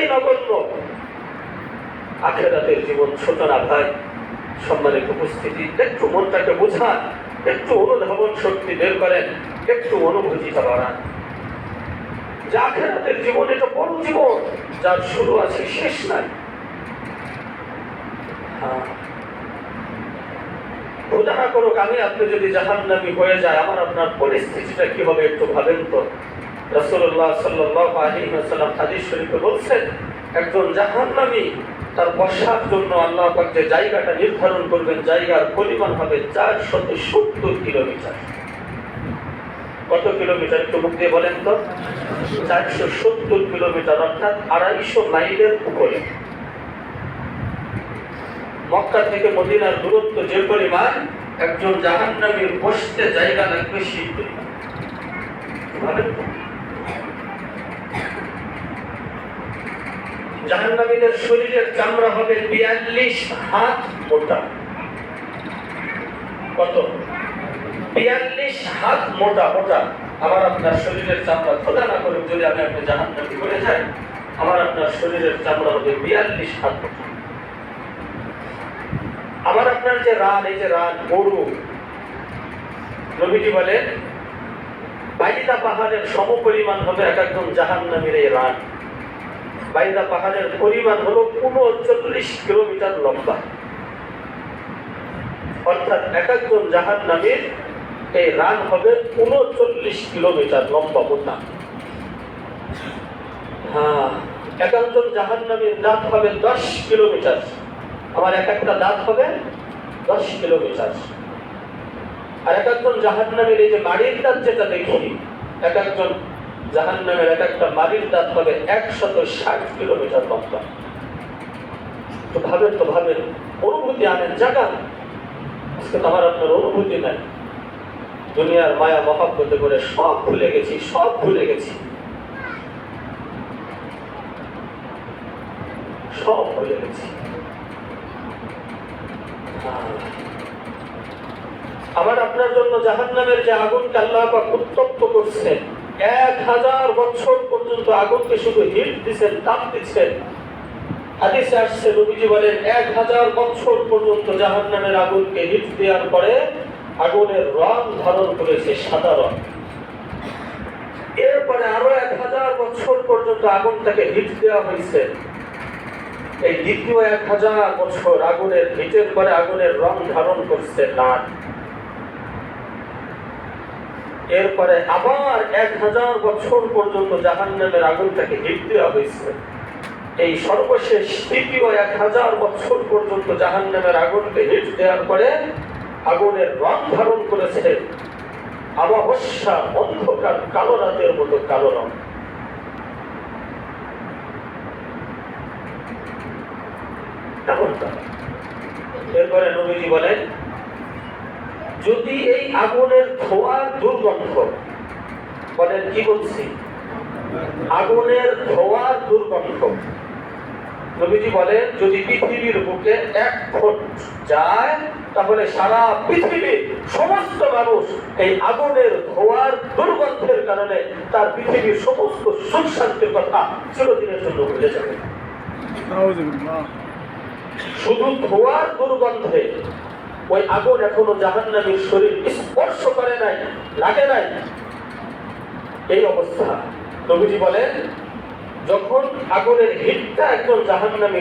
এতটাই নগণ্য, আখিরাতের জীবন ছোট না ভাই। সম্মানিত উপস্থিতি, একটু মনটাকে বোঝান, একটু অনুধাবন শক্তি বের করেন, একটু অনুভূতিটা বাড়ান যে আখিরাতের জীবন এটা বড় জীবন, যার শুরু আছে শেষ নাই। খোদা না করুক আমি আপনি যদি জাহান্নামী হয়ে যায়, আমার আপনার পরিস্থিতিটা কি হবে একটু ভাবেন তো। রাসূলুল্লাহ সাল্লাল্লাহু আলাইহি ওয়াসাল্লাম হাদিস শরীফে বলছেন, একজন জাহান্নামী তার বসার জন্য আল্লাহ পাক যে জায়গাটা নির্ধারণ করবেন, জায়গার পরিমাণ হবে 470 কিলোমিটার। কত কিলোমিটার একটু মুখ দিয়ে বলেন তো? 470 কিলোমিটার, অর্থাৎ 250 মাইলের উপরে। মক্কা থেকে মদিনার দূরত্ব যে পরিমাণ, একজন জাহান্নামীর বসতে জায়গা লাগবে সেই পরিমাণ। জাহান্নামীদের শরীরের চামড়া হবে 42 হাত মোটা। কত? 42 হাত মোটা মোটা। আমার আপনার শরীরের চামড়া, খোদা না করুক যদি আমি আপনি জাহান্নামী করে যাই, আমার আপনার শরীরের চামড়া হবে 42 হাত মোটা। আমার আপনার যে রান, এই যে রান গরু, নবীজি বলেন বাইদা পাহাড়ের সমপরিমাণ হবে এক একজন জাহান্নামীর এই রান। বাইদা পাহাড়ের পরিমাণ হলো 39 কিলোমিটার লম্বা, অর্থাৎ এক একজন জাহান্নামীর এই রান হবে 39 কিলোমিটার লম্বা মোটা। এক একজন জাহান্নামীর দাঁত হবে 10 কিলোমিটার। আমার এক একটা দাঁত হবে 10 কিলোমিটার। আর এক একজন জাহান্নামীর এই যে মাড়ির দাঁত যেটা দেখি, এক একজন জাহান্নামের এক একটা মাড়ির দাঁত হবে 160 কিলোমিটার লম্বা। তো ভাবেন, অনুভূতি আনেন, জাগান। আজকে তো আমার আপনার অনুভূতি নাই। দুনিয়ার মায়া মহাব্বতে করে সব ভুলে গেছি, সব ভুলে গেছি। আমার আপনার জন্য জাহান্নামের যে আগুনকে আল্লাহ পাক উত্তপ্ত করছেন, 1000 বছর পর্যন্ত আগুনকে শুধু হিট দিচ্ছেন, তাপ দিচ্ছেন। হাদিসে আসছে, নবীজি বলেন 1000 বছর পর্যন্ত জাহান্নামের আগুনকে হিট দেওয়ার পরে আগুনের রং ধারণ করেছে সাদা রং। এরপরে আরো 1000 বছর পর্যন্ত আগুনটাকে হিট দেওয়া হয়েছে। এই দ্বিতীয় 1000 বছর আগুনের হিটের পরে আগুনের রং ধারণ করছে লাল। এরপরে আবার 1000 বছর পর্যন্ত জাহান্নামের আগুনটাকে হিট দেওয়া হয়েছে। এই সর্বশেষ তৃতীয় 1000 বছর পর্যন্ত জাহান্নামের আগুনকে হিট দেওয়ার পরে আগুনের রং ধারণ করেছে আমাবস্যা অন্ধকার কালো রাতের মতো কালো রং। এরপরে নবীজি বলেন, যদি এই আগুনের ধোঁয়ার দুর্গন্ধ, বলেন কি বলছি, আগুনের ধোঁয়ার দুর্গন্ধ, নবীজি বলেন যদি পৃথিবীর বুকে 1 ফুট যায়, তাহলে সারা পৃথিবীর সমস্ত মানুষ এই আগুনের ধোঁয়ার দুর্গন্ধের কারণে তার পৃথিবীর সমস্ত সুখ শান্তির কথা চিরদিনের জন্য ভুলে যাবে। শুধু ধোঁয়ার দুর্গন্ধে ওই আগুন এখনো জাহান্নামীর শরীর স্পর্শ করে নাই, লাগে নাই। এই অবস্থা। নবীজি বলেন যখন আগুনের হিটটা একজন জাহান্নামী